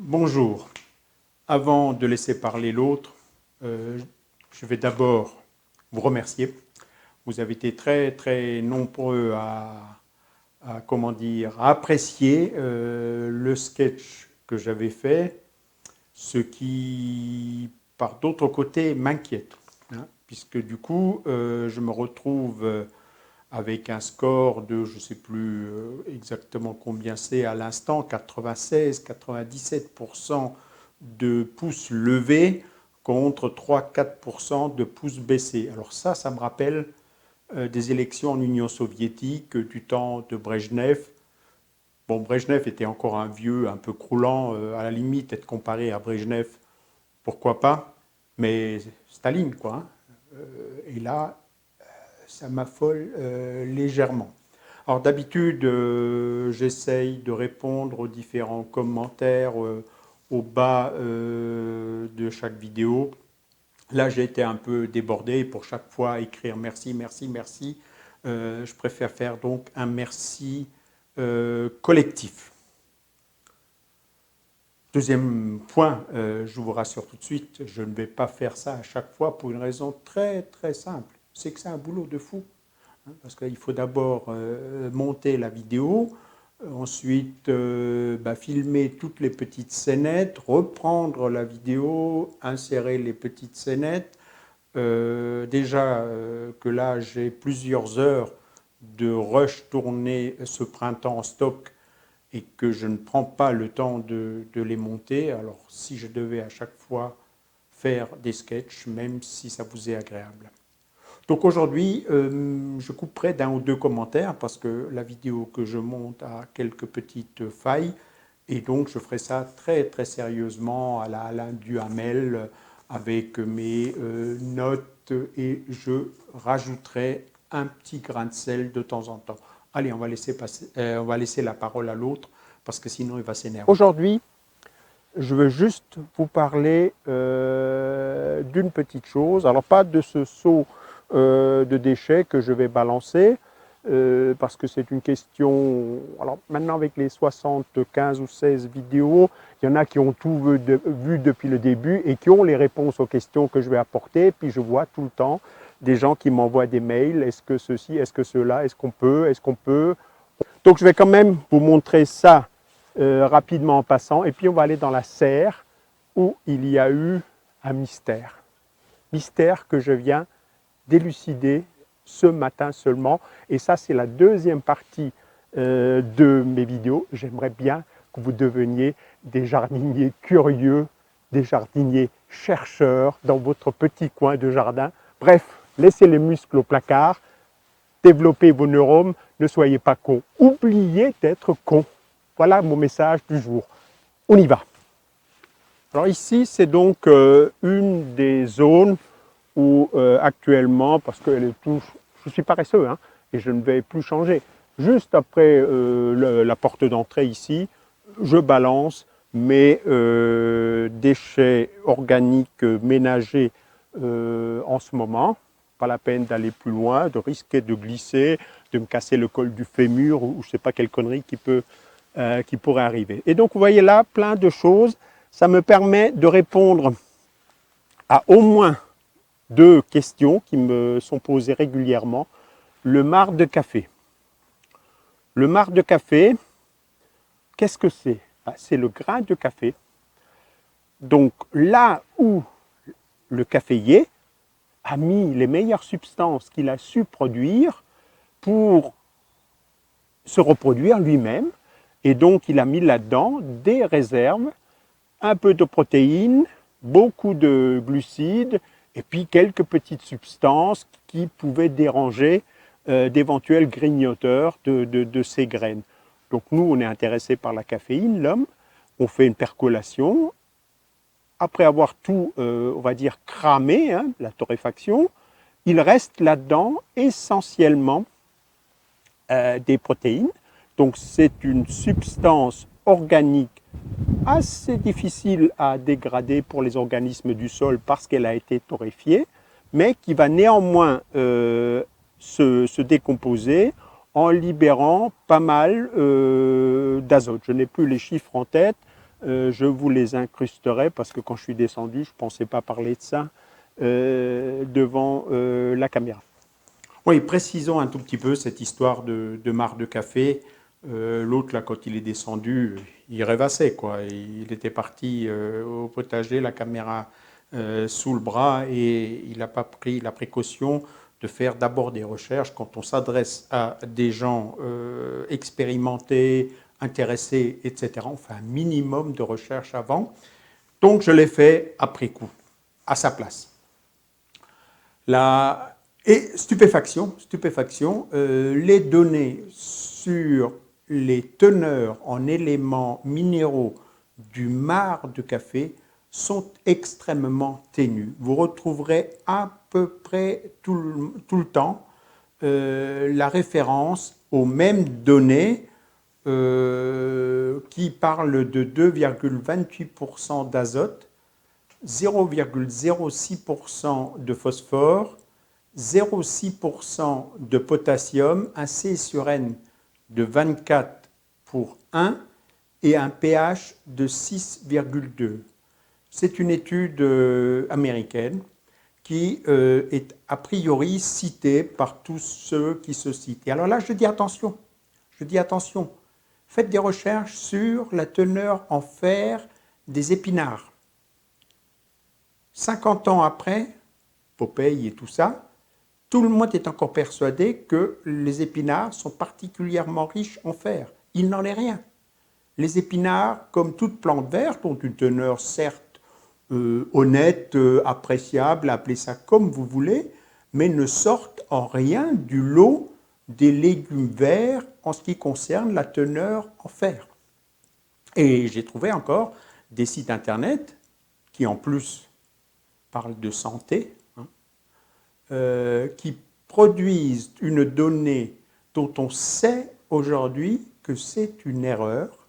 Bonjour. Avant de laisser parler l'autre, je vais d'abord vous remercier. Vous avez été très nombreux à apprécier le sketch que j'avais fait, ce qui, par d'autres côtés, m'inquiète, hein, puisque du coup, je me retrouve avec un score de, je ne sais plus exactement combien c'est à l'instant, 96-97% de pouces levés contre 3-4% de pouces baissés. Alors ça me rappelle des élections en Union soviétique du temps de Brejnev. Bon, Brejnev était encore un vieux un peu croulant, à la limite, être comparé à Brejnev, pourquoi pas, mais Staline, quoi. Hein. Et là, ça m'affole légèrement. Alors d'habitude, j'essaye de répondre aux différents commentaires au bas de chaque vidéo. Là, j'ai été un peu débordé pour chaque fois écrire merci, merci, merci. Je préfère faire donc un merci collectif. Deuxième point, je vous rassure tout de suite, je ne vais pas faire ça à chaque fois pour une raison très simple. C'est que c'est un boulot de fou. Parce qu'il faut d'abord monter la vidéo, ensuite filmer toutes les petites scénettes, reprendre la vidéo, insérer les petites scénettes. Déjà que là, j'ai plusieurs heures de rush tourné ce printemps en stock et que je ne prends pas le temps de les monter. Alors si je devais à chaque fois faire des sketchs, même si ça vous est agréable. Donc aujourd'hui, je couperai d'un ou deux commentaires parce que la vidéo que je monte a quelques petites failles et donc je ferai ça très sérieusement à la Alain Duhamel avec mes notes et je rajouterai un petit grain de sel de temps en temps. Allez, on va laisser la parole à l'autre parce que sinon il va s'énerver. Aujourd'hui, je veux juste vous parler d'une petite chose. Alors pas de ce seau de déchets que je vais balancer, parce que c'est une question... Alors maintenant avec les 75 ou 16 vidéos, il y en a qui ont tout vu depuis le début et qui ont les réponses aux questions que je vais apporter. Puis je vois tout le temps des gens qui m'envoient des mails, est-ce que ceci, est-ce que cela, est-ce qu'on peut... Donc je vais quand même vous montrer ça rapidement en passant, et puis on va aller dans la serre où il y a eu un mystère. Mystère que je viens d'élucider ce matin seulement, et ça c'est la deuxième partie de mes vidéos. J'aimerais bien que vous deveniez des jardiniers curieux, des jardiniers chercheurs dans votre petit coin de jardin. Bref, laissez les muscles au placard, développez vos neurones, ne soyez pas cons. Oubliez d'être con. Voilà mon message du jour. On y va. Alors ici, c'est donc une des zones où actuellement, parce que je suis paresseux hein, et je ne vais plus changer, juste après la porte d'entrée ici, je balance mes déchets organiques ménagers en ce moment. Pas la peine d'aller plus loin, de risquer de glisser, de me casser le col du fémur ou je ne sais pas quelle connerie qui pourrait arriver. Et donc vous voyez là plein de choses, ça me permet de répondre à au moins deux questions qui me sont posées régulièrement. Le marc de café. Le marc de café, qu'est-ce que c'est? C'est le grain de café. Donc là où le caféier a mis les meilleures substances qu'il a su produire pour se reproduire lui-même, et donc il a mis là-dedans des réserves, un peu de protéines, beaucoup de glucides, et puis quelques petites substances qui pouvaient déranger d'éventuels grignoteurs de ces graines. Donc nous, on est intéressé par la caféine, l'homme, on fait une percolation. Après avoir tout, on va dire, cramé, hein, la torréfaction, il reste là-dedans essentiellement des protéines. Donc c'est une substance organique assez difficile à dégrader pour les organismes du sol parce qu'elle a été torréfiée, mais qui va néanmoins se décomposer en libérant pas mal d'azote. Je n'ai plus les chiffres en tête, je vous les incrusterai, parce que quand je suis descendu, je ne pensais pas parler de ça, devant la caméra. Oui, précisons un tout petit peu cette histoire de mare de café. L'autre, là, quand il est descendu, il rêvassait, quoi. Il était parti au potager, la caméra sous le bras, et il n'a pas pris la précaution de faire d'abord des recherches. Quand on s'adresse à des gens expérimentés, intéressés, etc., on fait un minimum de recherches avant. Donc, je l'ai fait après coup, à sa place. Et stupéfaction, les données sur les teneurs en éléments minéraux du marc de café sont extrêmement ténues. Vous retrouverez à peu près tout le temps la référence aux mêmes données qui parlent de 2,28% d'azote, 0,06% de phosphore, 0,6% de potassium, un C sur N de 24 pour 1 et un pH de 6,2. C'est une étude américaine qui est a priori citée par tous ceux qui se citent. Et alors là, je dis attention, faites des recherches sur la teneur en fer des épinards. 50 ans après, Popeye et tout ça, tout le monde est encore persuadé que les épinards sont particulièrement riches en fer. Il n'en est rien. Les épinards, comme toute plante verte, ont une teneur certes honnête, appréciable, appelez ça comme vous voulez, mais ne sortent en rien du lot des légumes verts en ce qui concerne la teneur en fer. Et j'ai trouvé encore des sites internet qui en plus parlent de santé, qui produisent une donnée dont on sait aujourd'hui que c'est une erreur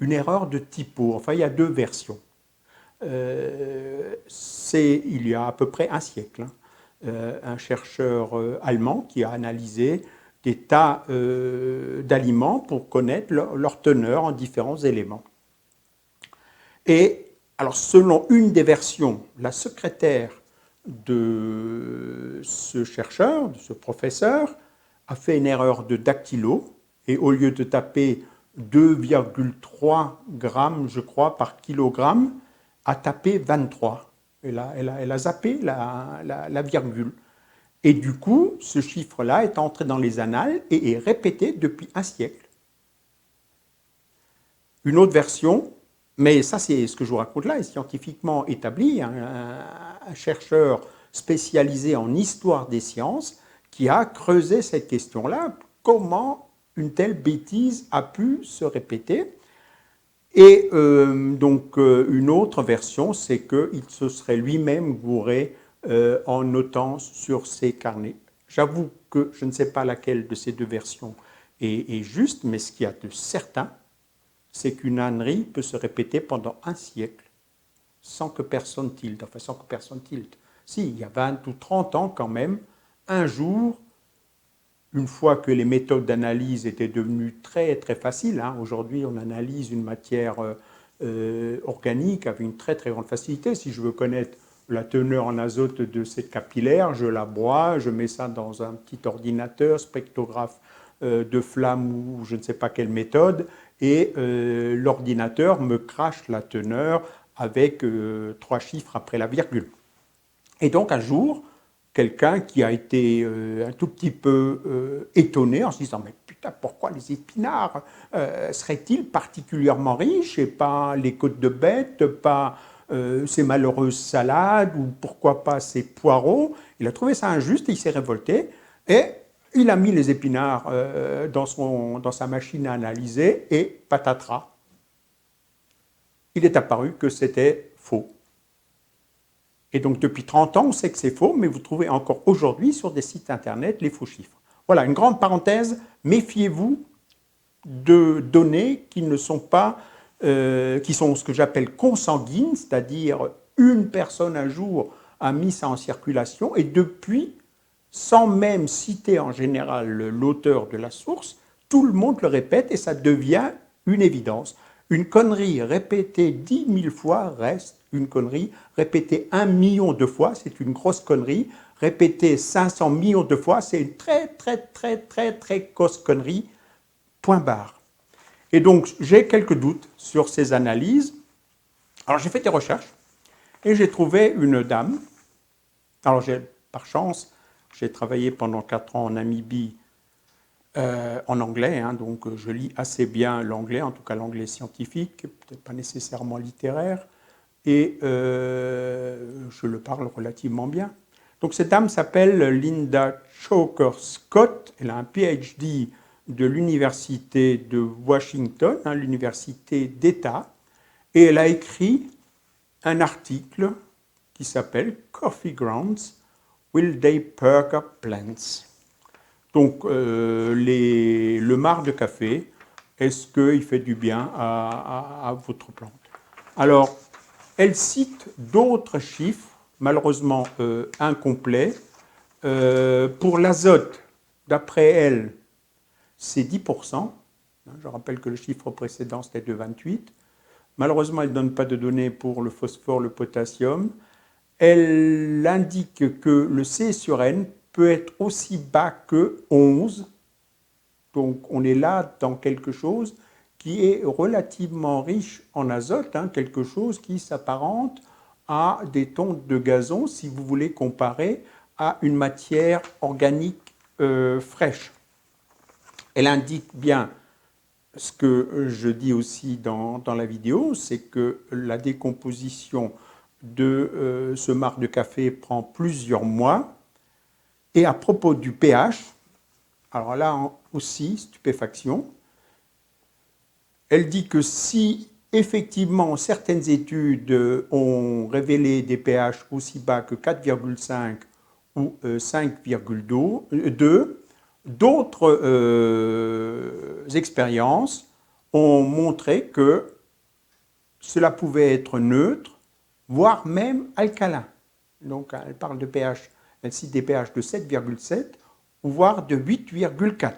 de typo. Enfin, il y a deux versions. C'est il y a à peu près un siècle, un chercheur allemand qui a analysé des tas d'aliments pour connaître leur teneur en différents éléments. Et alors, selon une des versions, la secrétaire de ce chercheur, de ce professeur, a fait une erreur de dactylo et au lieu de taper 2,3 grammes, je crois, par kilogramme, a tapé 23. Elle a zappé la virgule. Et du coup, ce chiffre-là est entré dans les annales et est répété depuis un siècle. Une autre version, mais ça c'est ce que je vous raconte là, est scientifiquement établi, un chercheur spécialisé en histoire des sciences qui a creusé cette question-là, comment une telle bêtise a pu se répéter. Et une autre version, c'est qu'il se serait lui-même gouré en notant sur ses carnets. J'avoue que je ne sais pas laquelle de ces deux versions est juste, mais ce qu'il y a de certain, c'est qu'une ânerie peut se répéter pendant un siècle sans que personne tilte. Enfin, sans que personne tilte. Si, il y a 20 ou 30 ans quand même, un jour, une fois que les méthodes d'analyse étaient devenues très très faciles, aujourd'hui on analyse une matière organique avec une très très grande facilité. Si je veux connaître la teneur en azote de cette capillaire, je la broie, je mets ça dans un petit ordinateur, spectrographe de flamme ou je ne sais pas quelle méthode, et l'ordinateur me crache la teneur avec 3 chiffres après la virgule. Et donc un jour, quelqu'un qui a été un tout petit peu étonné en se disant « Mais putain, pourquoi les épinards seraient-ils particulièrement riches et pas les côtes de bête, pas ces malheureuses salades ou pourquoi pas ces poireaux ?» Il a trouvé ça injuste et il s'est révolté et il a mis les épinards dans sa machine à analyser et patatras. Il est apparu que c'était faux. Et donc depuis 30 ans, on sait que c'est faux, mais vous trouvez encore aujourd'hui sur des sites internet les faux chiffres. Voilà, une grande parenthèse, méfiez-vous de données qui ne sont pas, qui sont ce que j'appelle consanguines, c'est-à-dire une personne un jour a mis ça en circulation et depuis, sans même citer en général l'auteur de la source, tout le monde le répète et ça devient une évidence. Une connerie répétée 10 000 fois reste une connerie. Répétée 1 million de fois, c'est une grosse connerie. Répétée 500 millions de fois, c'est une très, très, très, très, très grosse connerie. Point barre. Et donc, j'ai quelques doutes sur ces analyses. Alors, j'ai fait des recherches et j'ai trouvé une dame. Alors, par chance, j'ai travaillé pendant 4 ans en Namibie en anglais, hein, donc je lis assez bien l'anglais, en tout cas l'anglais scientifique, peut-être pas nécessairement littéraire, et je le parle relativement bien. Donc cette dame s'appelle Linda Choker Scott, elle a un PhD de l'université de Washington, hein, l'université d'État, et elle a écrit un article qui s'appelle Coffee Grounds, Will They Perk Up Plants? Donc, le marc de café, est-ce qu'il fait du bien à votre plante? Alors, elle cite d'autres chiffres, malheureusement incomplets. Pour l'azote, d'après elle, c'est 10%. Je rappelle que le chiffre précédent, c'était de 28. Malheureusement, elle ne donne pas de données pour le phosphore, le potassium. Elle indique que le C sur N peut être aussi bas que 11. Donc on est là dans quelque chose qui est relativement riche en azote, hein, quelque chose qui s'apparente à des tonnes de gazon si vous voulez comparer à une matière organique fraîche. Elle indique bien ce que je dis aussi dans la vidéo, c'est que la décomposition de ce marc de café prend plusieurs mois. Et à propos du pH, alors là aussi, stupéfaction, elle dit que si effectivement certaines études ont révélé des pH aussi bas que 4,5 ou 5,2, d'autres expériences ont montré que cela pouvait être neutre, voire même alcalin. Donc elle parle de pH, elle cite des pH de 7,7 ou voire de 8,4.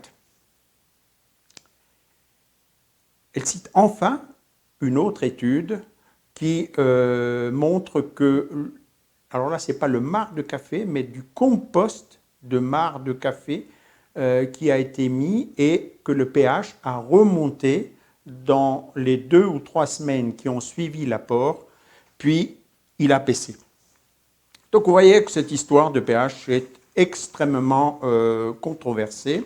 Elle cite enfin une autre étude qui montre que, alors là, ce n'est pas le marc de café, mais du compost de marc de café qui a été mis et que le pH a remonté dans les 2 ou 3 semaines qui ont suivi l'apport, puis il a baissé. Donc vous voyez que cette histoire de pH est extrêmement controversée.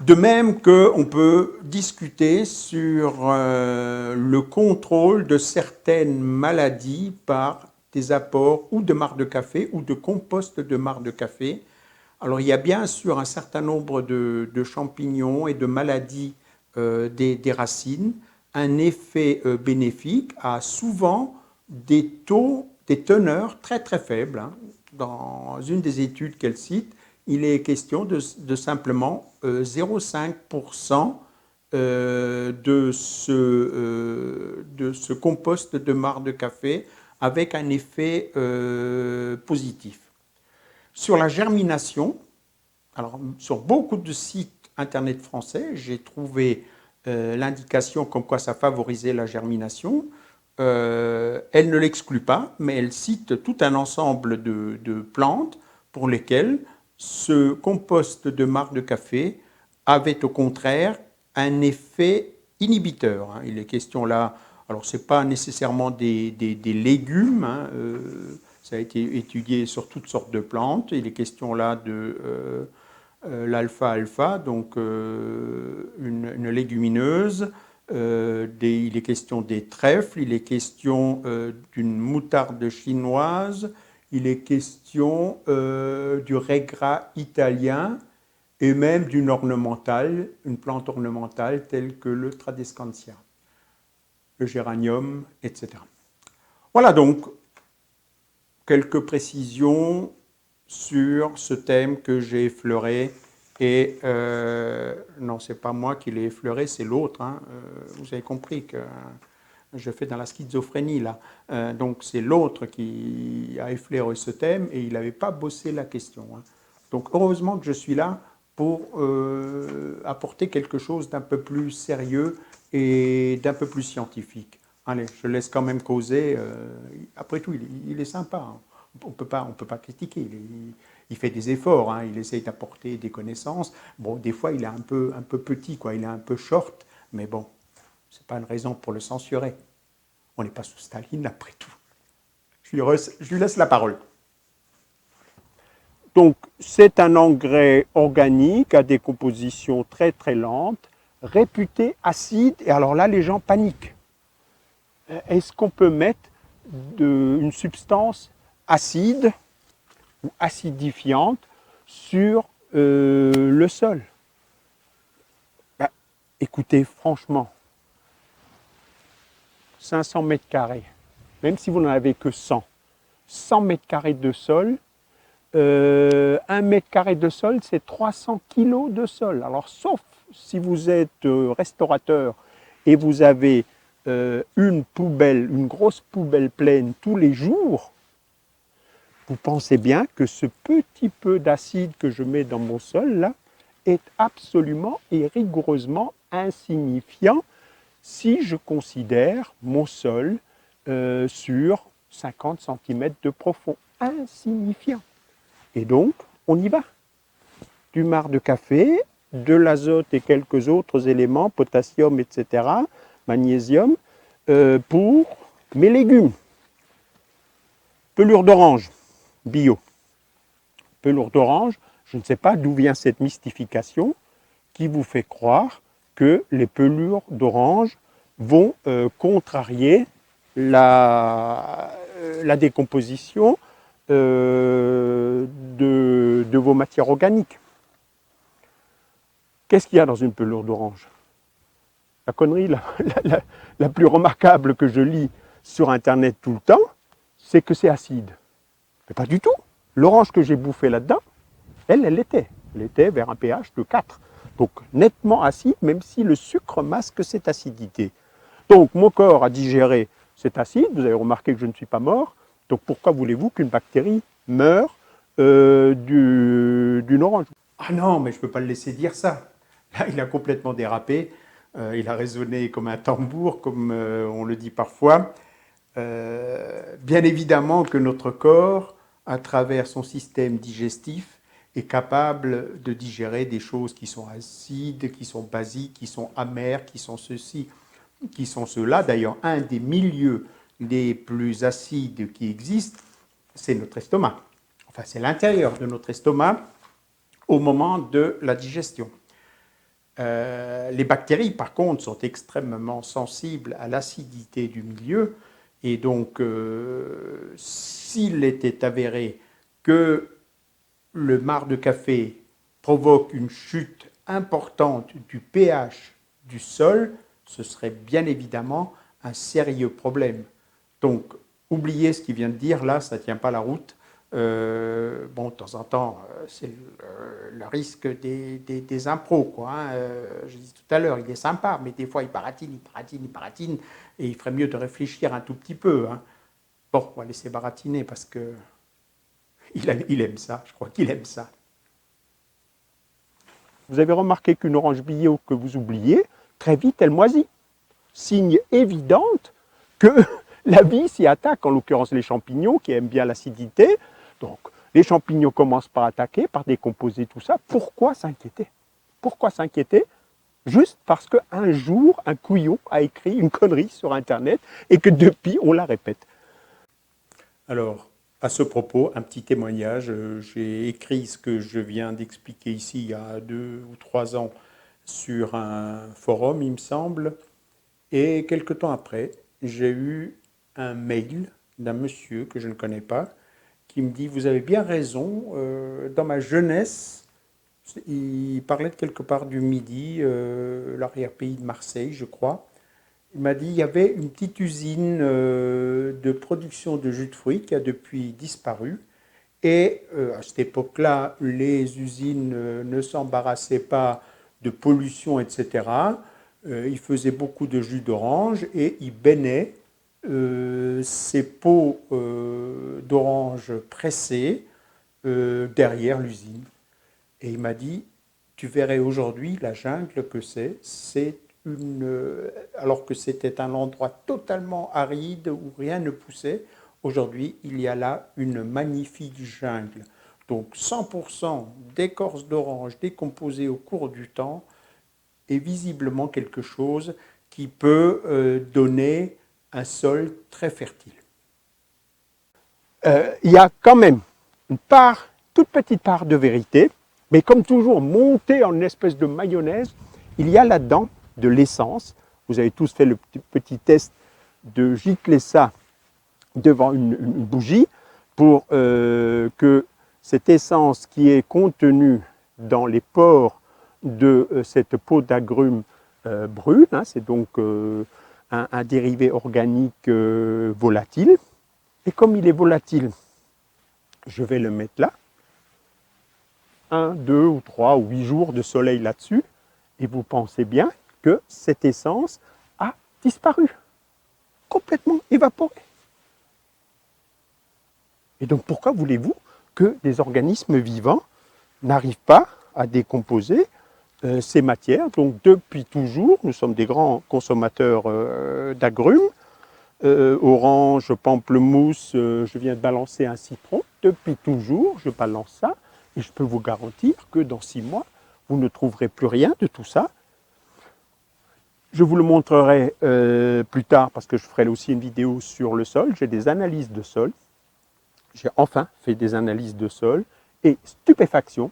De même qu'on peut discuter sur le contrôle de certaines maladies par des apports ou de marc de café ou de compost de marc de café. Alors il y a bien sûr un certain nombre de champignons et de maladies des racines. Un effet bénéfique a souvent des taux, des teneurs très très faibles. Hein. Dans une des études qu'elle cite, il est question de simplement 0,5% de ce compost de marc de café avec un effet positif. Sur la germination, alors sur beaucoup de sites internet français, j'ai trouvé l'indication comme quoi ça favorisait la germination. Elle ne l'exclut pas, mais elle cite tout un ensemble de plantes pour lesquelles ce compost de marc de café avait au contraire un effet inhibiteur. Hein. Il est question là, alors ce n'est pas nécessairement des légumes, hein, ça a été étudié sur toutes sortes de plantes. Il est question là de l'alfalfa, donc une légumineuse. Il est question des trèfles, il est question d'une moutarde chinoise, il est question du raigra italien et même d'une ornementale, une plante ornementale telle que le tradescantia, le géranium, etc. Voilà donc quelques précisions sur ce thème que j'ai effleuré. Et non, ce n'est pas moi qui l'ai effleuré, c'est l'autre. Hein. Vous avez compris que je fais dans la schizophrénie là. Donc c'est l'autre qui a effleuré ce thème et il n'avait pas bossé la question. Hein. Donc heureusement que je suis là pour apporter quelque chose d'un peu plus sérieux et d'un peu plus scientifique. Allez, je laisse quand même causer. Après tout, il est sympa, hein. On ne peut pas critiquer. Il fait des efforts, hein. Il essaye d'apporter des connaissances. Bon, des fois, il est un peu petit, quoi. Il est un peu short, mais bon, ce n'est pas une raison pour le censurer. On n'est pas sous Staline, après tout. Je lui laisse la parole. Donc, c'est un engrais organique à décomposition très très lente, réputé acide, et alors là, les gens paniquent. Est-ce qu'on peut mettre une substance acide ou acidifiante sur le sol? Ben, écoutez, franchement, 500 mètres carrés, même si vous n'en avez que 100 mètres carrés de sol, 1 mètre carré de sol, c'est 300 kilos de sol. Alors, sauf si vous êtes restaurateur et vous avez une poubelle, une grosse poubelle pleine tous les jours, vous pensez bien que ce petit peu d'acide que je mets dans mon sol, là, est absolument et rigoureusement insignifiant si je considère mon sol sur 50 cm de profond. Insignifiant. Et donc, on y va. Du marc de café, de l'azote et quelques autres éléments, potassium, etc., magnésium, pour mes légumes. Pelure d'orange, bio. Pelure d'orange, je ne sais pas d'où vient cette mystification qui vous fait croire que les pelures d'orange vont contrarier la décomposition de vos matières organiques. Qu'est-ce qu'il y a dans une pelure d'orange? La connerie la plus remarquable que je lis sur Internet tout le temps, c'est que c'est acide. Mais pas du tout. L'orange que j'ai bouffée là-dedans, elle était vers un pH de 4. Donc nettement acide, même si le sucre masque cette acidité. Donc mon corps a digéré cet acide, vous avez remarqué que je ne suis pas mort, donc pourquoi voulez-vous qu'une bactérie meure d'une orange? Ah non, mais je ne peux pas le laisser dire ça. Là, il a complètement dérapé, il a résonné comme un tambour, comme on le dit parfois. Bien évidemment que notre corps, à travers son système digestif, est capable de digérer des choses qui sont acides, qui sont basiques, qui sont amères, qui sont ceci, qui sont cela. D'ailleurs, un des milieux les plus acides qui existent, c'est notre estomac. Enfin, c'est l'intérieur de notre estomac au moment de la digestion. Les bactéries, par contre, sont extrêmement sensibles à l'acidité du milieu. Et donc, s'il était avéré que le marc de café provoque une chute importante du pH du sol, ce serait bien évidemment un sérieux problème. Donc, oubliez ce qu'il vient de dire, là, ça ne tient pas la route. Bon, de temps en temps, c'est le risque des impros, quoi, hein. Je disais tout à l'heure, il est sympa, mais des fois, il baratine, et il ferait mieux de réfléchir un tout petit peu, hein. Bon, on va laisser baratiner, parce que il aime ça, je crois qu'il aime ça. Vous avez remarqué qu'une orange bio que vous oubliez, très vite, elle moisit. Signe évident que la vie s'y attaque, en l'occurrence les champignons qui aiment bien l'acidité. Donc, les champignons commencent par attaquer, par décomposer tout ça. Pourquoi s'inquiéter? Pourquoi s'inquiéter? Juste parce qu'un jour, un couillon a écrit une connerie sur Internet et que depuis, on la répète. Alors, à ce propos, un petit témoignage. J'ai écrit ce que je viens d'expliquer ici il y a 2 ou 3 ans sur un forum, il me semble. Et quelque temps après, j'ai eu un mail d'un monsieur que je ne connais pas qui me dit « Vous avez bien raison, dans ma jeunesse, il parlait de quelque part du Midi, l'arrière-pays de Marseille, je crois. Il m'a dit il y avait une petite usine de production de jus de fruits qui a depuis disparu. Et à cette époque-là, les usines ne s'embarrassaient pas de pollution, etc. Ils faisaient beaucoup de jus d'orange et ils beignaient ces pots d'orange pressés derrière l'usine. Et il m'a dit, tu verrais aujourd'hui la jungle que c'est. Alors que c'était un endroit totalement aride où rien ne poussait, aujourd'hui il y a là une magnifique jungle. Donc 100% d'écorce d'orange décomposée au cours du temps est visiblement quelque chose qui peut donner un sol très fertile. Il y a quand même une part, toute petite part de vérité, mais comme toujours, montée en une espèce de mayonnaise, il y a là-dedans de l'essence. Vous avez tous fait le petit test de gicler ça devant une bougie pour que cette essence qui est contenue dans les pores de cette peau d'agrumes brûle. Hein, c'est donc un dérivé organique volatile. Et comme il est volatile, je vais le mettre là. 1, 2 ou 3 ou 8 jours de soleil là-dessus. Et vous pensez bien que cette essence a disparu, complètement évaporée. Et donc pourquoi voulez-vous que des organismes vivants n'arrivent pas à décomposer ces matières? Donc depuis toujours, nous sommes des grands consommateurs d'agrumes, orange, pamplemousse, je viens de balancer un citron. Depuis toujours, je balance ça et je peux vous garantir que dans 6 mois, vous ne trouverez plus rien de tout ça. Je vous le montrerai plus tard parce que je ferai aussi une vidéo sur le sol. J'ai des analyses de sol. J'ai enfin fait des analyses de sol et stupéfaction,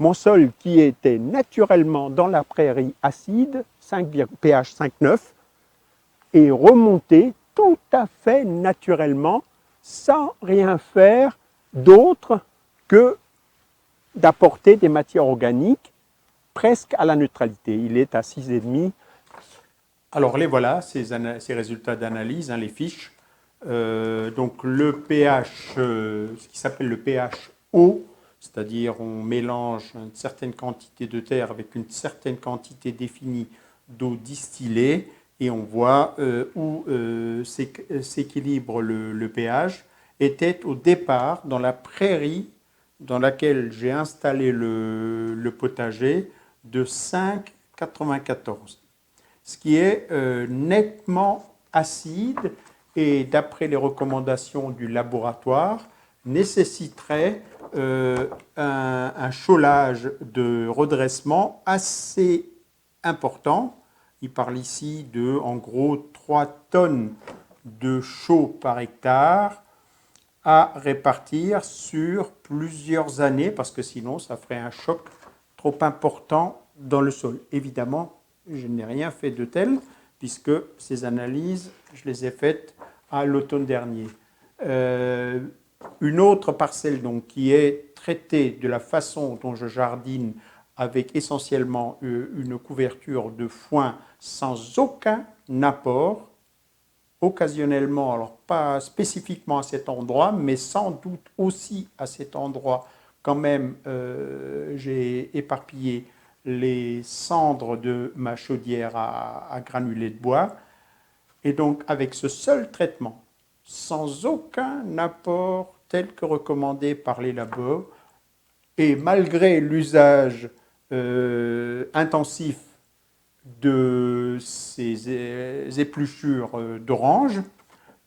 mon sol qui était naturellement dans la prairie acide, pH 5,9, est remonté tout à fait naturellement sans rien faire d'autre que d'apporter des matières organiques presque à la neutralité. Il est à 6,5. Alors les voilà, ces résultats d'analyse, hein, les fiches. Donc le pH, ce qui s'appelle le pH eau, c'est-à-dire on mélange une certaine quantité de terre avec une certaine quantité définie d'eau distillée et on voit où s'équilibre le pH, était au départ dans la prairie dans laquelle j'ai installé le potager de 5,94, ce qui est nettement acide et d'après les recommandations du laboratoire, nécessiterait un chaulage de redressement assez important. Il parle ici de, en gros, 3 tonnes de chaux par hectare à répartir sur plusieurs années, parce que sinon, ça ferait un choc trop important dans le sol. Évidemment, je n'ai rien fait de tel, puisque ces analyses, je les ai faites à l'automne dernier. Une autre parcelle donc, qui est traitée de la façon dont je jardine, avec essentiellement une couverture de foin sans aucun apport, occasionnellement, alors pas spécifiquement à cet endroit, mais sans doute aussi à cet endroit, quand même, j'ai éparpillé les cendres de ma chaudière à granulés de bois. Et donc, avec ce seul traitement, sans aucun apport tel que recommandé par les labos, et malgré l'usage intensif de ces épluchures d'orange,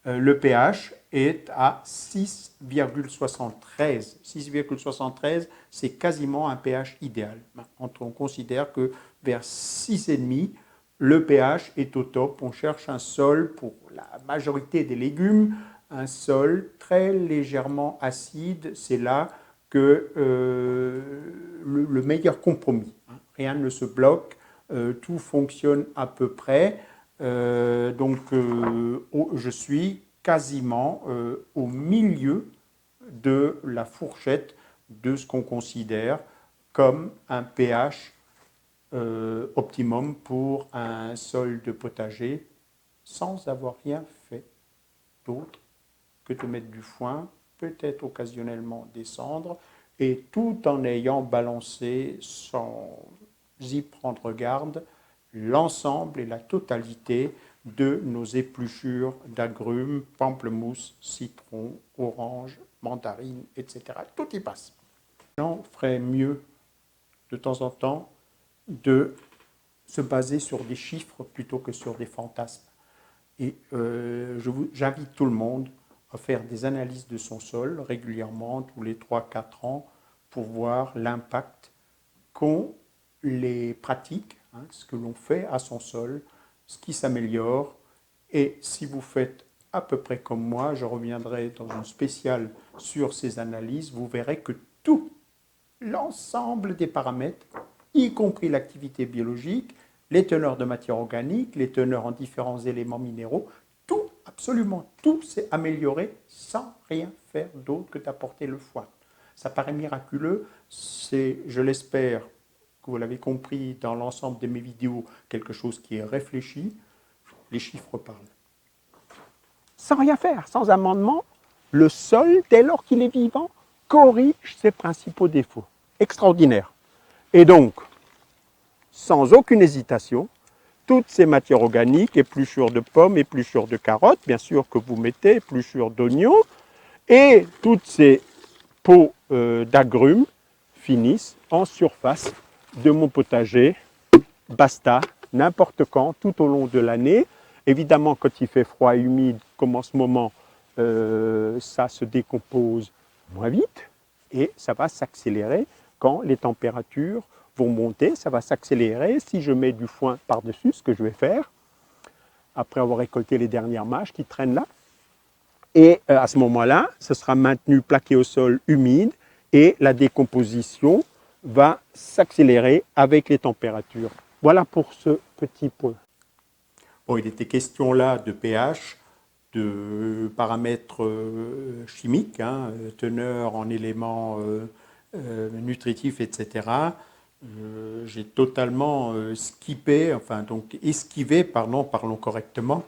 le pH est à 6,73. 6,73, c'est quasiment un pH idéal. On considère que vers 6,5, le pH est au top. On cherche un sol, pour la majorité des légumes, un sol très légèrement acide. C'est là que le meilleur compromis. Rien ne se bloque, tout fonctionne à peu près. Je suis quasiment au milieu de la fourchette de ce qu'on considère comme un pH optimum pour un sol de potager, sans avoir rien fait d'autre que de mettre du foin, peut-être occasionnellement des cendres, et tout en ayant balancé sans y prendre garde l'ensemble et la totalité de nos épluchures d'agrumes, pamplemousse, citron, orange, mandarine, etc. Tout y passe. Les gens feraient mieux de temps en temps de se baser sur des chiffres plutôt que sur des fantasmes. Et j'invite tout le monde à faire des analyses de son sol régulièrement, tous les 3 4 ans, pour voir l'impact qu'ont les pratiques, hein, ce que l'on fait à son sol, ce qui s'améliore. Et si vous faites à peu près comme moi, je reviendrai dans une spéciale sur ces analyses, vous verrez que tout l'ensemble des paramètres, y compris l'activité biologique, les teneurs de matière organique, les teneurs en différents éléments minéraux, tout, absolument tout s'est amélioré sans rien faire d'autre que d'apporter le foin. Ça paraît miraculeux, c'est, je l'espère, que vous l'avez compris dans l'ensemble de mes vidéos, quelque chose qui est réfléchi. Les chiffres parlent. Sans rien faire, sans amendement, le sol, dès lors qu'il est vivant, corrige ses principaux défauts. Extraordinaire. Et donc, sans aucune hésitation, toutes ces matières organiques, épluchures de pommes, épluchures de carottes, bien sûr que vous mettez, épluchures d'oignons, et toutes ces pots d'agrumes finissent en surface de mon potager. Basta, n'importe quand, tout au long de l'année. Évidemment, quand il fait froid et humide, comme en ce moment, ça se décompose moins vite et ça va s'accélérer quand les températures vont monter. Ça va s'accélérer si je mets du foin par-dessus, ce que je vais faire, après avoir récolté les dernières mâches qui traînent là. Et à ce moment-là, ce sera maintenu plaqué au sol humide et la décomposition va s'accélérer avec les températures. Voilà pour ce petit point. Bon, il était question là de pH, de paramètres chimiques, hein, teneur en éléments nutritifs, etc. J'ai totalement esquivé, pardon, parlons correctement,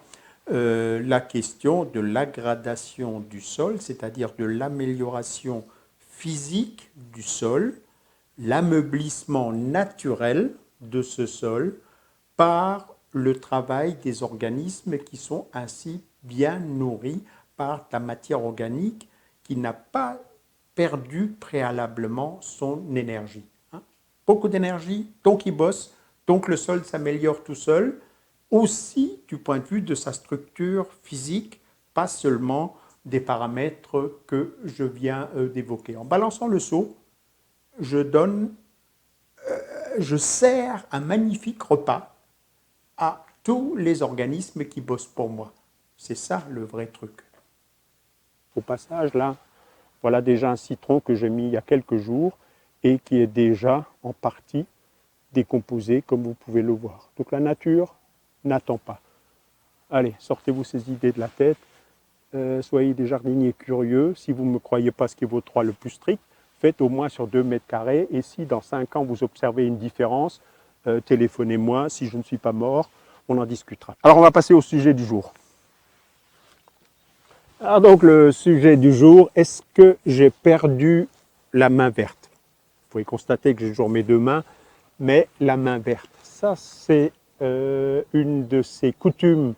la question de l'aggradation du sol, c'est-à-dire de l'amélioration physique du sol, l'ameublissement naturel de ce sol par le travail des organismes qui sont ainsi bien nourris par la matière organique qui n'a pas perdu préalablement son énergie. Hein. Beaucoup d'énergie, donc il bosse, donc le sol s'améliore tout seul, aussi du point de vue de sa structure physique, pas seulement des paramètres que je viens d'évoquer. En balançant le seau, je sers un magnifique repas à tous les organismes qui bossent pour moi. C'est ça le vrai truc. Au passage, là, voilà déjà un citron que j'ai mis il y a quelques jours et qui est déjà en partie décomposé, comme vous pouvez le voir. Donc la nature n'attend pas. Allez, sortez-vous ces idées de la tête. Soyez des jardiniers curieux. Si vous ne me croyez pas ce qui est votre droit le plus strict, faites au moins sur 2 mètres carrés. Et si dans 5 ans vous observez une différence, téléphonez-moi. Si je ne suis pas mort, on en discutera. Alors on va passer au sujet du jour. Alors donc le sujet du jour, est-ce que j'ai perdu la main verte? Vous pouvez constater que j'ai toujours mes 2 mains, mais la main verte, ça c'est une de ces coutumes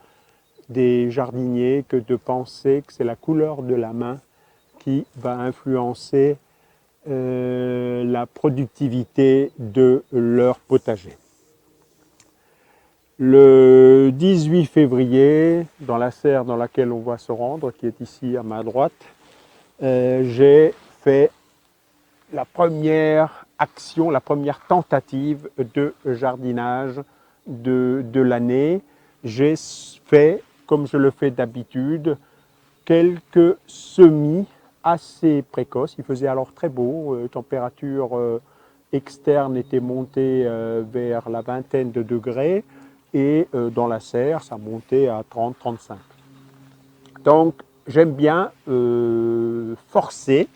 des jardiniers que de penser que c'est la couleur de la main qui va influencer la productivité de leur potager. Le 18 février, dans la serre dans laquelle on va se rendre, qui est ici à ma droite, j'ai fait la première action, la première tentative de jardinage de l'année. J'ai fait, comme je le fais d'habitude, quelques semis assez précoces. Il faisait alors très beau, température externe était montée vers la vingtaine de degrés et dans la serre, ça montait à 30-35. Donc j'aime bien forcer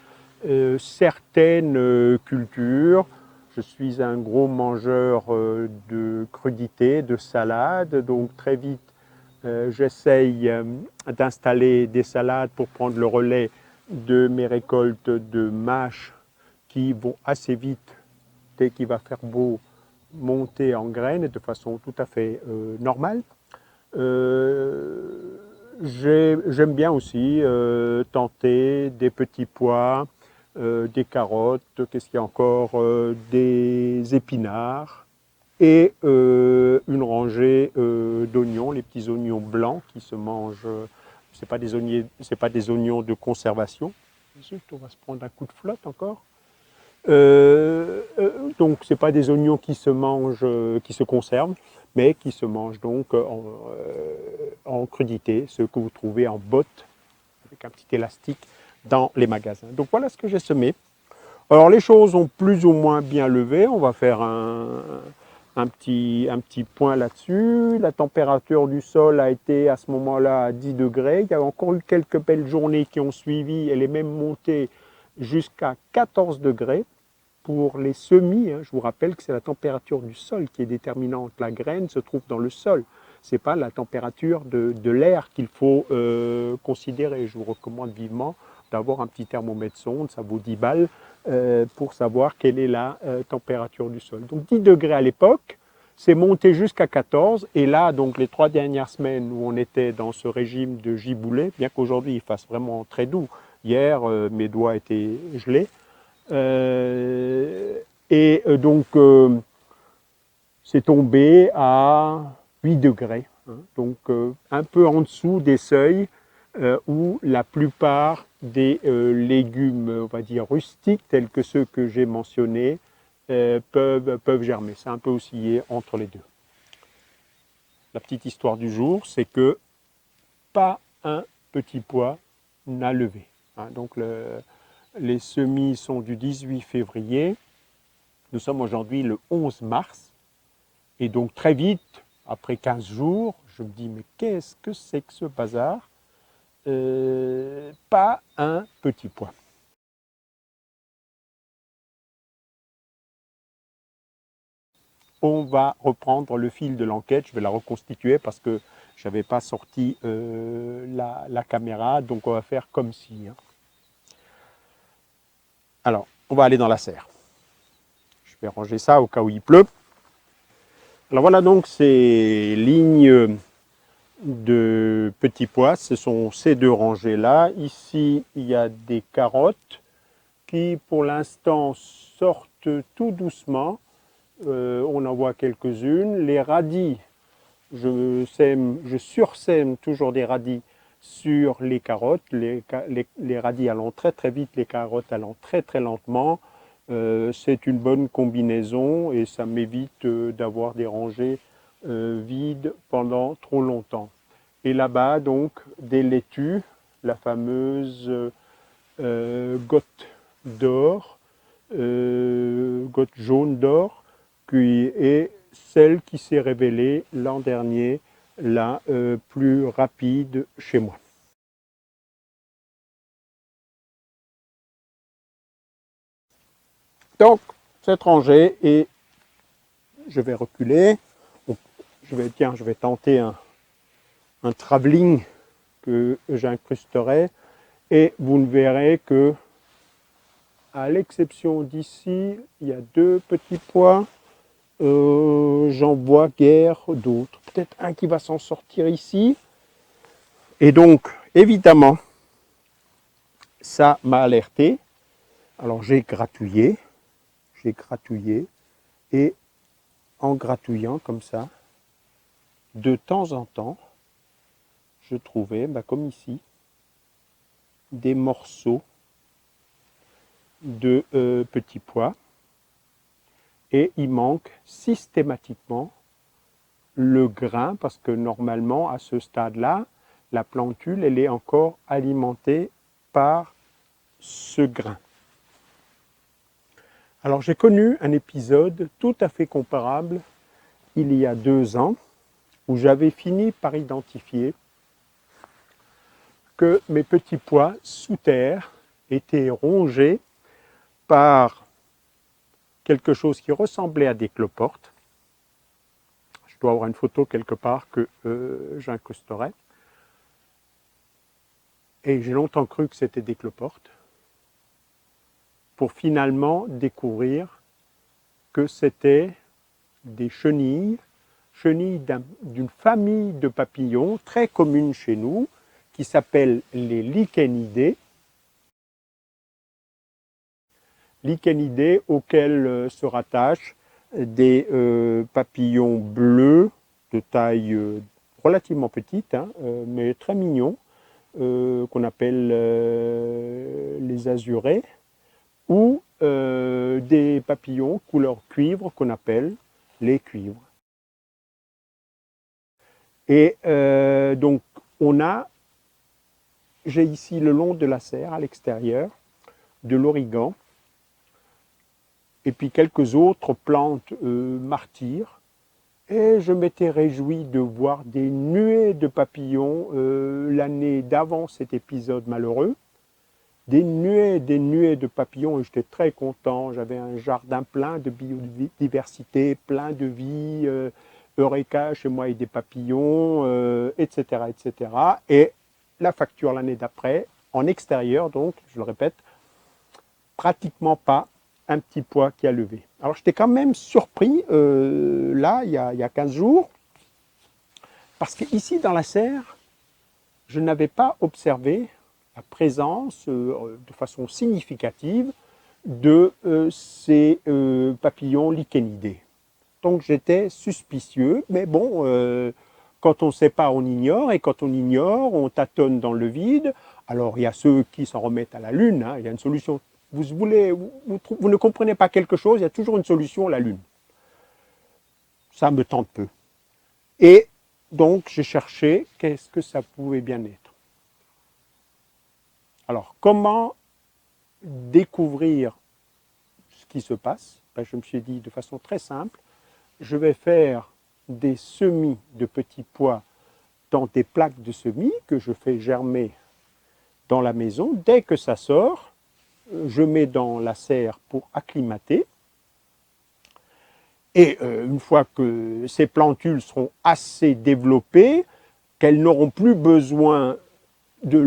certaines cultures. Je suis un gros mangeur de crudités, de salades, donc très vite j'essaye d'installer des salades pour prendre le relais de mes récoltes de mâches qui vont assez vite, dès qu'il va faire beau, monter en graines de façon tout à fait normale. J'aime bien aussi tenter des petits pois des carottes, qu'est-ce qu'il y a encore, des épinards et une rangée d'oignons, les petits oignons blancs qui se mangent. C'est pas des oignons de conservation. Zut, on va se prendre un coup de flotte encore. Donc c'est pas des oignons qui se mangent, qui se conservent, mais qui se mangent donc en crudité, ceux que vous trouvez en botte avec un petit élastique dans les magasins. Donc voilà ce que j'ai semé. Alors les choses ont plus ou moins bien levé. On va faire un petit point là-dessus. La température du sol a été à ce moment-là à 10 degrés. Il y a encore eu quelques belles journées qui ont suivi. Elle est même montée jusqu'à 14 degrés. Pour les semis, je vous rappelle que c'est la température du sol qui est déterminante. La graine se trouve dans le sol. Ce n'est pas la température de l'air qu'il faut considérer. Je vous recommande vivement d'avoir un petit thermomètre sonde, ça vaut 10 balles, pour savoir quelle est la température du sol. Donc 10 degrés à l'époque, c'est monté jusqu'à 14. Et là, donc les 3 dernières semaines où on était dans ce régime de giboulet, bien qu'aujourd'hui il fasse vraiment très doux. Hier, mes doigts étaient gelés. Donc, c'est tombé à 8 degrés, donc un peu en dessous des seuils où la plupart des légumes, on va dire rustiques, tels que ceux que j'ai mentionnés, peuvent germer. C'est un peu oscillé entre les deux. La petite histoire du jour, c'est que pas un petit pois n'a levé. Donc, les semis sont du 18 février. Nous sommes aujourd'hui le 11 mars. Et donc très vite, après 15 jours, je me dis mais qu'est-ce que c'est que ce bazar? Pas un petit pois. On va reprendre le fil de l'enquête. Je vais la reconstituer parce que je n'avais pas sorti la caméra. Donc on va faire comme si. Alors, on va aller dans la serre. Je vais ranger ça au cas où il pleut. Alors voilà donc ces lignes de petits pois. Ce sont ces deux rangées-là. Ici, il y a des carottes qui, pour l'instant, sortent tout doucement. On en voit quelques-unes. Les radis, je sursème toujours des radis sur les carottes. Les radis allant très très vite, les carottes allant très très lentement. C'est une bonne combinaison et ça m'évite d'avoir des rangées vides pendant trop longtemps. Et là-bas, donc, des laitues, la fameuse gotte d'or, gotte jaune d'or, qui est celle qui s'est révélée l'an dernier la plus rapide chez moi. Donc, cette rangée, et je vais reculer, je vais tenter un travelling que j'incrusterai, et vous ne verrez que, à l'exception d'ici, il y a deux petits pois, j'en vois guère d'autres. Peut-être un qui va s'en sortir ici. Et donc, évidemment, ça m'a alerté. Alors j'ai gratouillé, et en gratouillant comme ça, de temps en temps, je trouvais, comme ici, des morceaux de petits pois. Et il manque systématiquement le grain, parce que normalement, à ce stade-là, la plantule, elle est encore alimentée par ce grain. Alors j'ai connu un épisode tout à fait comparable il y a 2 ans, où j'avais fini par identifier que mes petits pois sous terre étaient rongés par quelque chose qui ressemblait à des cloportes. Je dois avoir une photo quelque part que j'incrusterai. Et j'ai longtemps cru que c'était des cloportes, pour finalement découvrir que c'était des chenilles d'une famille de papillons très commune chez nous, qui s'appelle les lichénidés, lichénidés auxquels se rattachent des papillons bleus de taille relativement petite, hein, mais très mignons, qu'on appelle les azurés, ou des papillons couleur cuivre qu'on appelle les cuivres. Et donc, j'ai ici le long de la serre, à l'extérieur, de l'origan, et puis quelques autres plantes martyrs. Et je m'étais réjoui de voir des nuées de papillons l'année d'avant cet épisode malheureux. Des nuées de papillons, et j'étais très content. J'avais un jardin plein de biodiversité, plein de vie, Eureka chez moi et des papillons, etc., etc. Et la facture l'année d'après, en extérieur, donc, je le répète, pratiquement pas un petit pois qui a levé. Alors j'étais quand même surpris, là, il y a 15 jours, parce qu'ici dans la serre, je n'avais pas observé la présence de façon significative de ces papillons lichénidés. Donc j'étais suspicieux, mais bon, quand on ne sait pas, on ignore, et quand on ignore, on tâtonne dans le vide. Alors il y a ceux qui s'en remettent à la Lune, hein, il y a une solution. Vous ne comprenez pas quelque chose, il y a toujours une solution, la Lune. Ça me tente peu. Et donc j'ai cherché qu'est-ce que ça pouvait bien être. Alors, comment découvrir ce qui se passe? Ben, je me suis dit de façon très simple, je vais faire des semis de petits pois dans des plaques de semis que je fais germer dans la maison. Dès que ça sort, je mets dans la serre pour acclimater. Et une fois que ces plantules seront assez développées, qu'elles n'auront plus besoin de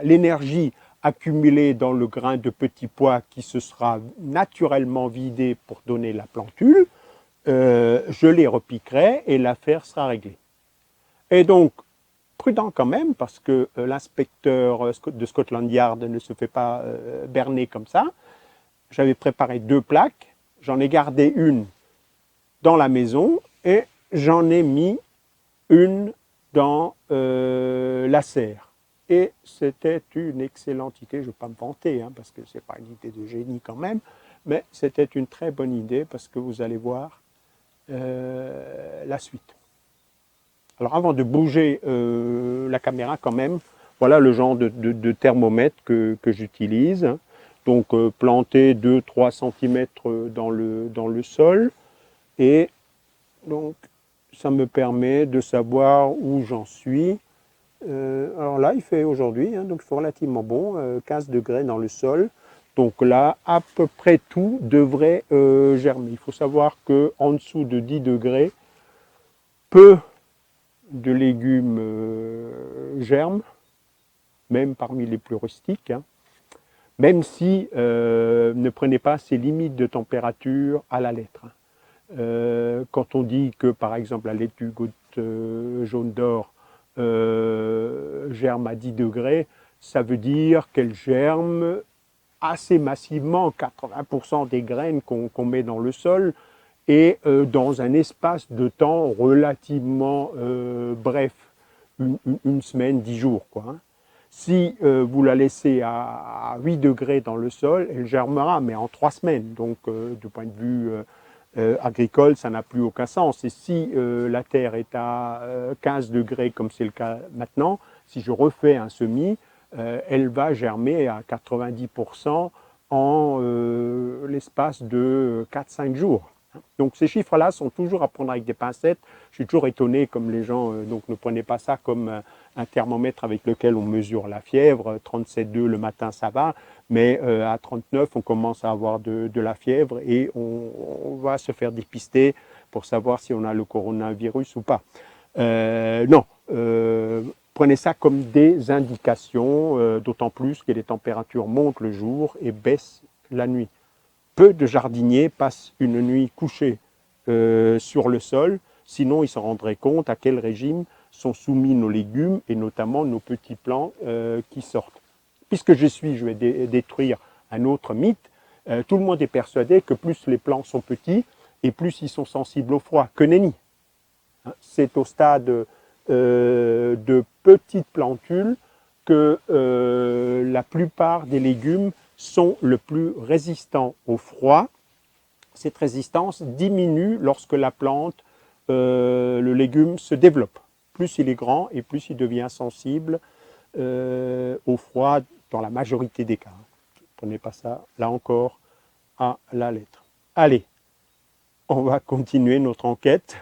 l'énergie accumulée dans le grain de petit pois qui se sera naturellement vidé pour donner la plantule, je les repiquerai et l'affaire sera réglée. Et donc, prudent quand même, parce que l'inspecteur de Scotland Yard ne se fait pas berner comme ça. J'avais préparé 2 plaques, j'en ai gardé une dans la maison et j'en ai mis une dans la serre. Et c'était une excellente idée, je ne vais pas me vanter, hein, parce que ce n'est pas une idée de génie quand même, mais c'était une très bonne idée parce que vous allez voir la suite. Alors avant de bouger la caméra quand même, voilà le genre de thermomètre que j'utilise. Donc planté 2-3 cm dans le sol. Et donc ça me permet de savoir où j'en suis. Alors là, il fait aujourd'hui, hein, donc il fait relativement bon, 15 degrés dans le sol. Donc là, à peu près tout devrait germer. Il faut savoir qu'en dessous de 10 degrés, peu de légumes germent, même parmi les plus rustiques, hein, même si ne prenez pas ces limites de température à la lettre. Quand on dit que, par exemple, la laitue goutte jaune d'or germe à 10 degrés, ça veut dire qu'elle germe assez massivement, 80% des graines qu'on met dans le sol, et dans un espace de temps relativement bref, une semaine, 10 jours, quoi, hein. Si vous la laissez à 8 degrés dans le sol, elle germera, mais en 3 semaines. Donc, du point de vue agricole, ça n'a plus aucun sens. Et si la terre est à 15 degrés, comme c'est le cas maintenant, si je refais un semis, elle va germer à 90% en l'espace de 4-5 jours. Donc ces chiffres-là sont toujours à prendre avec des pincettes. Je suis toujours étonné, comme les gens donc ne prenez pas ça comme un thermomètre avec lequel on mesure la fièvre. 37,2 le matin, ça va, mais à 39, on commence à avoir de la fièvre et on va se faire dépister pour savoir si on a le coronavirus ou pas. Non, prenez ça comme des indications, d'autant plus que les températures montent le jour et baissent la nuit. Peu de jardiniers passent une nuit couchée sur le sol, sinon ils se rendraient compte à quel régime sont soumis nos légumes et notamment nos petits plants qui sortent. Puisque je vais détruire un autre mythe, Tout le monde est persuadé que plus les plants sont petits et plus ils sont sensibles au froid. Que nenni. C'est au stade de petites plantules que la plupart des légumes sont le plus résistants au froid. Cette résistance diminue lorsque la plante, le légume se développe. Plus il est grand et plus il devient sensible au froid dans la majorité des cas. Prenez pas ça, là encore, à la lettre. Allez, on va continuer notre enquête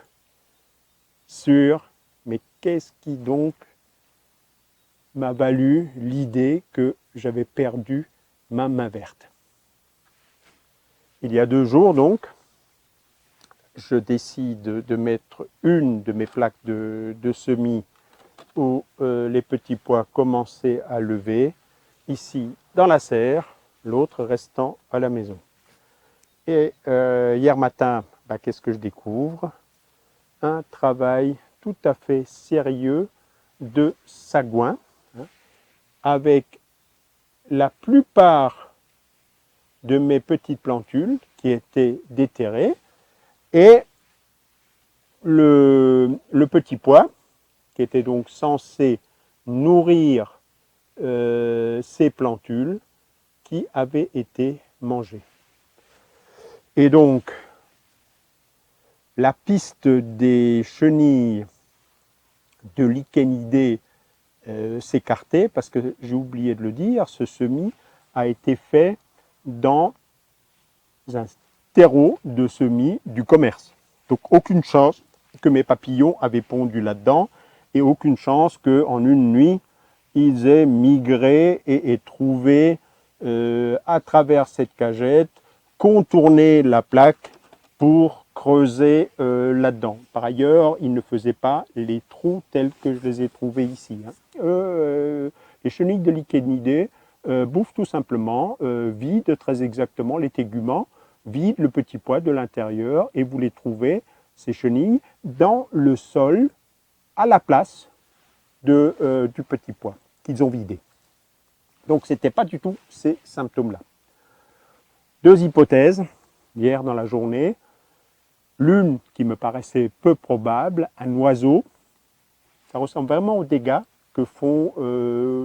sur mais qu'est-ce qui donc m'a valu l'idée que j'avais perdu ma main verte. Il y a 2 jours donc, je décide de mettre une de mes plaques de semis où les petits pois commençaient à lever, ici dans la serre, l'autre restant à la maison. Et hier matin, qu'est-ce que je découvre? Un travail tout à fait sérieux de sagouin, avec la plupart de mes petites plantules qui étaient déterrées, et le petit pois, qui était donc censé nourrir ces plantules, qui avaient été mangées. Et donc, la piste des chenilles de lichénidés s'écartait, parce que j'ai oublié de le dire, ce semis a été fait dans un terreau de semis du commerce. Donc aucune chance que mes papillons avaient pondu là-dedans, et aucune chance qu'en une nuit, ils aient migré et trouvé à travers cette cagette, contourné la plaque pour creuser là-dedans. Par ailleurs, ils ne faisaient pas les trous tels que je les ai trouvés ici. Les chenilles de lichénidés bouffent tout simplement, vident très exactement les téguments, vident le petit pois de l'intérieur, et vous les trouvez, ces chenilles, dans le sol, à la place du petit pois qu'ils ont vidé. Donc ce n'était pas du tout ces symptômes-là. 2 hypothèses, hier dans la journée. L'une qui me paraissait peu probable, un oiseau. Ça ressemble vraiment aux dégâts que font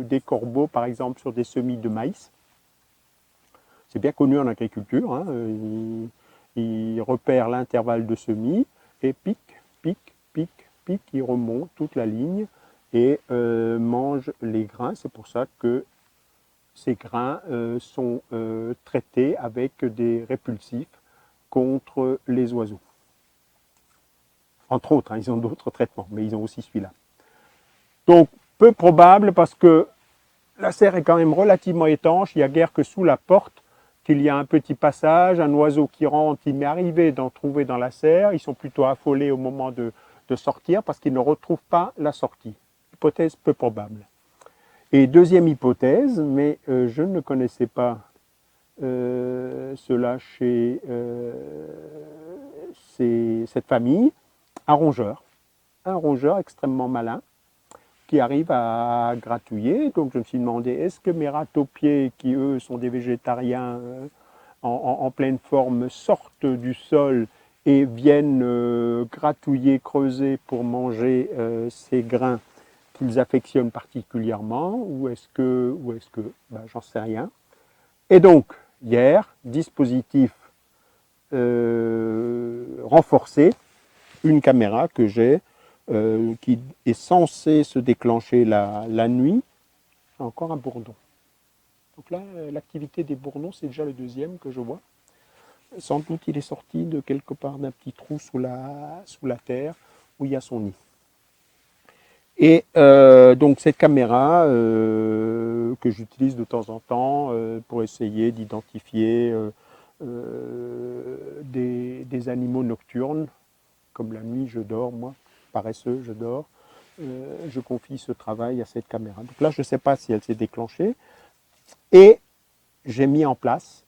des corbeaux, par exemple, sur des semis de maïs. C'est bien connu en agriculture. Hein. Ils repèrent l'intervalle de semis et piquent, ils remontent toute la ligne et mangent les grains. C'est pour ça que ces grains sont traités avec des répulsifs contre les oiseaux. Entre autres, hein, ils ont d'autres traitements, mais ils ont aussi celui-là. Donc, peu probable, parce que la serre est quand même relativement étanche. Il n'y a guère que sous la porte qu'il y a un petit passage, un oiseau qui rentre. Il m'est arrivé d'en trouver dans la serre. Ils sont plutôt affolés au moment de sortir parce qu'ils ne retrouvent pas la sortie. Hypothèse peu probable. Et deuxième hypothèse, mais je ne connaissais pas cela chez cette famille, un rongeur extrêmement malin qui arrive à gratouiller. Donc je me suis demandé, est-ce que mes râteaux-pieds, qui eux sont des végétariens en pleine forme, sortent du sol et viennent gratouiller, creuser pour manger ces grains qu'ils affectionnent particulièrement, ou est-ce que j'en sais rien. Et donc, hier, dispositif renforcé, une caméra que j'ai, qui est censée se déclencher la nuit. Encore un bourdon. Donc là, l'activité des bourdons, c'est déjà le deuxième que je vois. Sans doute, il est sorti de quelque part d'un petit trou sous la terre où il y a son nid. Et donc cette caméra que j'utilise de temps en temps pour essayer d'identifier des animaux nocturnes, comme la nuit je dors, moi, paresseux, je dors, je confie ce travail à cette caméra. Donc là, je ne sais pas si elle s'est déclenchée. Et j'ai mis en place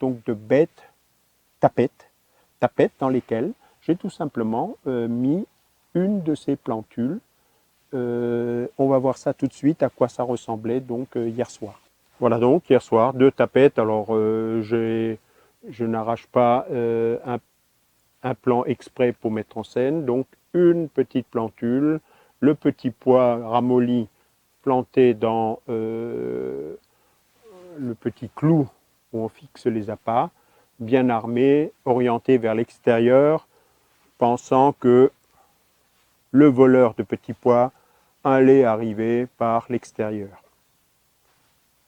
donc de bêtes tapettes dans lesquelles j'ai tout simplement mis une de ces plantules. On va voir ça tout de suite, à quoi ça ressemblait donc hier soir. Voilà donc, hier soir, 2 tapettes. Alors j'ai je n'arrache pas un plan exprès pour mettre en scène, donc une petite plantule, le petit pois ramolli planté dans le petit clou où on fixe les appâts, bien armé, orienté vers l'extérieur, pensant que le voleur de petits pois allait arriver par l'extérieur.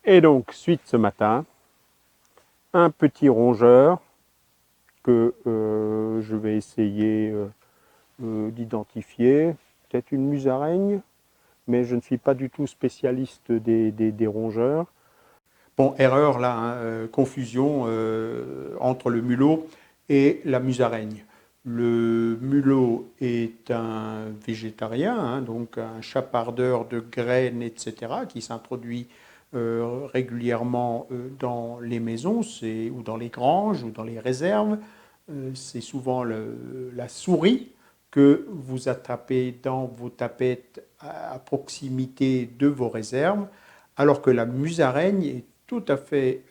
Et donc, suite ce matin, un petit rongeur que je vais essayer d'identifier, peut-être une musaraigne, mais je ne suis pas du tout spécialiste des rongeurs. Bon, erreur là, hein, confusion entre le mulot et la musaraigne. Le mulot est un végétarien, hein, donc un chapardeur de graines, etc., qui s'introduit régulièrement dans les maisons ou dans les granges ou dans les réserves. C'est souvent la souris que vous attrapez dans vos tapettes à proximité de vos réserves, alors que la musaraigne est tout à fait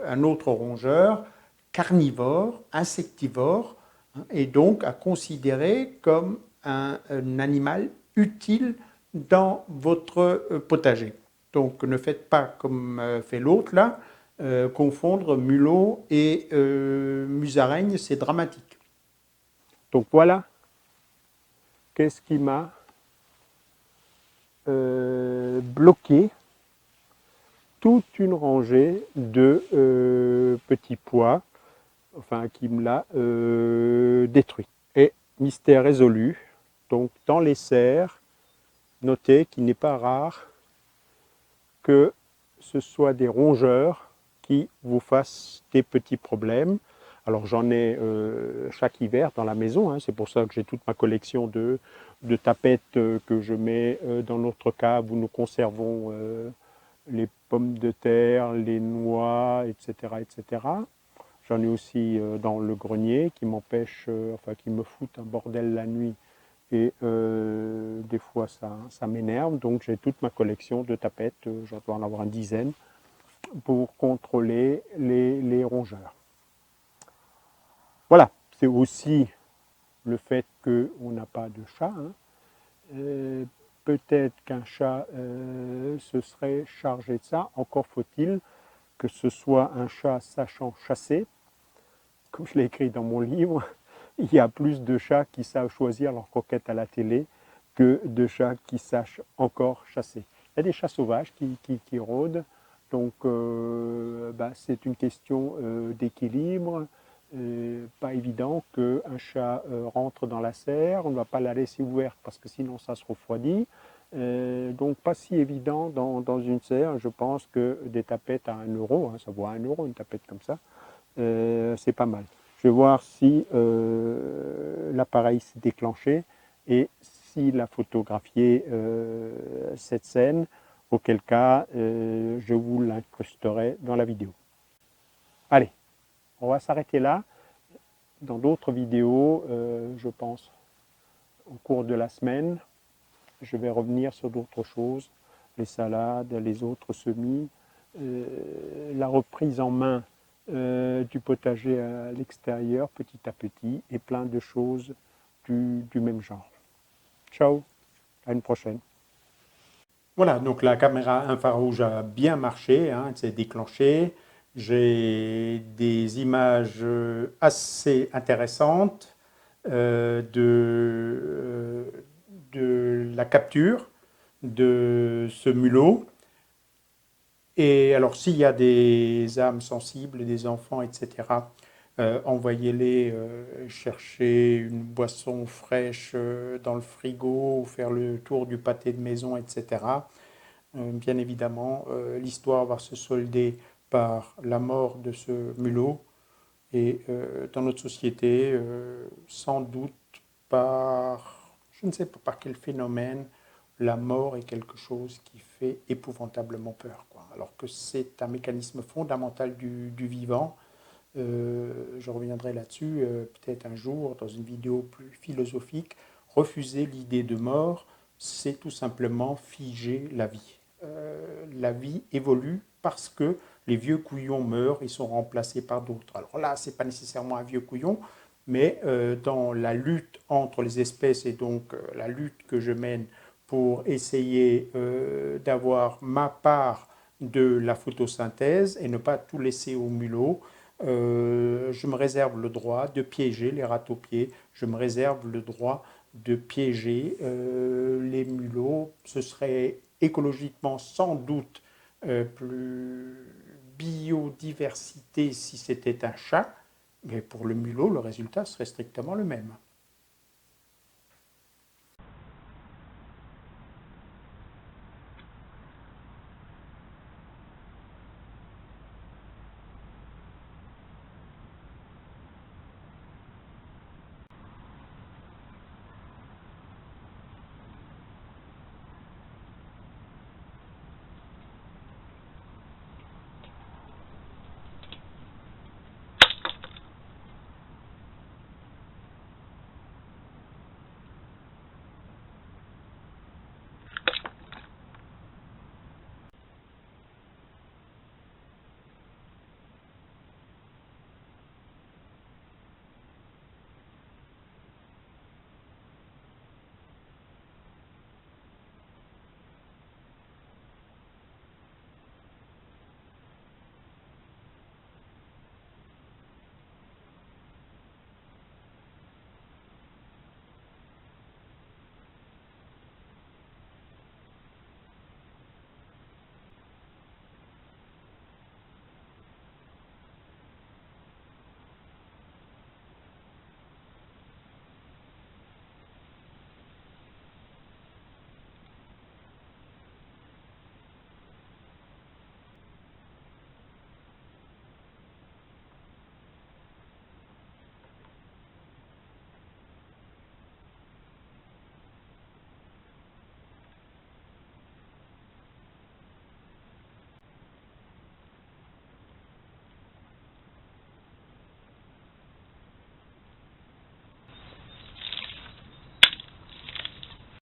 un autre rongeur, carnivore, insectivore, hein, et donc à considérer comme un animal utile dans votre potager. Donc ne faites pas comme fait l'autre là, confondre mulot et musaraigne, c'est dramatique. Donc voilà, qu'est-ce qui m'a bloqué toute une rangée de petits pois, enfin qui me l'a détruit. Et mystère résolu, donc dans les serres, notez qu'il n'est pas rare que ce soit des rongeurs qui vous fassent des petits problèmes. Alors j'en ai chaque hiver dans la maison, hein, c'est pour ça que j'ai toute ma collection de tapettes que je mets dans notre cave où nous conservons les pommes de terre, les noix, etc. etc. J'en ai aussi dans le grenier qui m'empêche, enfin qui me foutent un bordel la nuit et des fois ça m'énerve. Donc j'ai toute ma collection de tapettes, je dois en avoir une dizaine, pour contrôler les rongeurs. Voilà, c'est aussi le fait qu'on n'a pas de chat. Hein. Peut-être qu'un chat se serait chargé de ça, encore faut-il que ce soit un chat sachant chasser. Comme je l'ai écrit dans mon livre, il y a plus de chats qui savent choisir leur croquette à la télé que de chats qui sachent encore chasser. Il y a des chats sauvages qui rôdent, donc c'est une question d'équilibre. Pas évident qu'un chat rentre dans la serre, on ne va pas la laisser ouverte parce que sinon ça se refroidit. Donc pas si évident dans une serre. Je pense que des tapettes à 1 euro, hein, ça vaut 1 euro une tapette comme ça, c'est pas mal. Je vais voir si l'appareil s'est déclenché et s'il a photographié cette scène, auquel cas je vous l'incrusterai dans la vidéo. Allez, on va s'arrêter là. Dans d'autres vidéos, je pense, au cours de la semaine, je vais revenir sur d'autres choses, les salades, les autres semis, la reprise en main du potager à l'extérieur petit à petit et plein de choses du même genre. Ciao, à une prochaine. Voilà, donc la caméra infrarouge a bien marché, hein, elle s'est déclenchée. J'ai des images assez intéressantes de la capture de ce mulot. Et alors, s'il y a des âmes sensibles, des enfants, etc., envoyez-les chercher une boisson fraîche dans le frigo ou faire le tour du pâté de maison, etc. Bien évidemment, l'histoire va se solder par la mort de ce mulot et dans notre société, sans doute par, je ne sais pas par quel phénomène, la mort est quelque chose qui fait épouvantablement peur, quoi. Alors que c'est un mécanisme fondamental du vivant. Je reviendrai là-dessus peut-être un jour dans une vidéo plus philosophique. Refuser l'idée de mort, c'est tout simplement figer la vie. La vie évolue parce que les vieux couillons meurent, ils sont remplacés par d'autres. Alors là, ce n'est pas nécessairement un vieux couillon, mais dans la lutte entre les espèces et donc la lutte que je mène pour essayer d'avoir ma part de la photosynthèse et ne pas tout laisser au mulot, je me réserve le droit de piéger les râteaux-pieds, je me réserve le droit de piéger les mulots. Ce serait écologiquement sans doute plus biodiversité si c'était un chat, mais pour le mulot, le résultat serait strictement le même.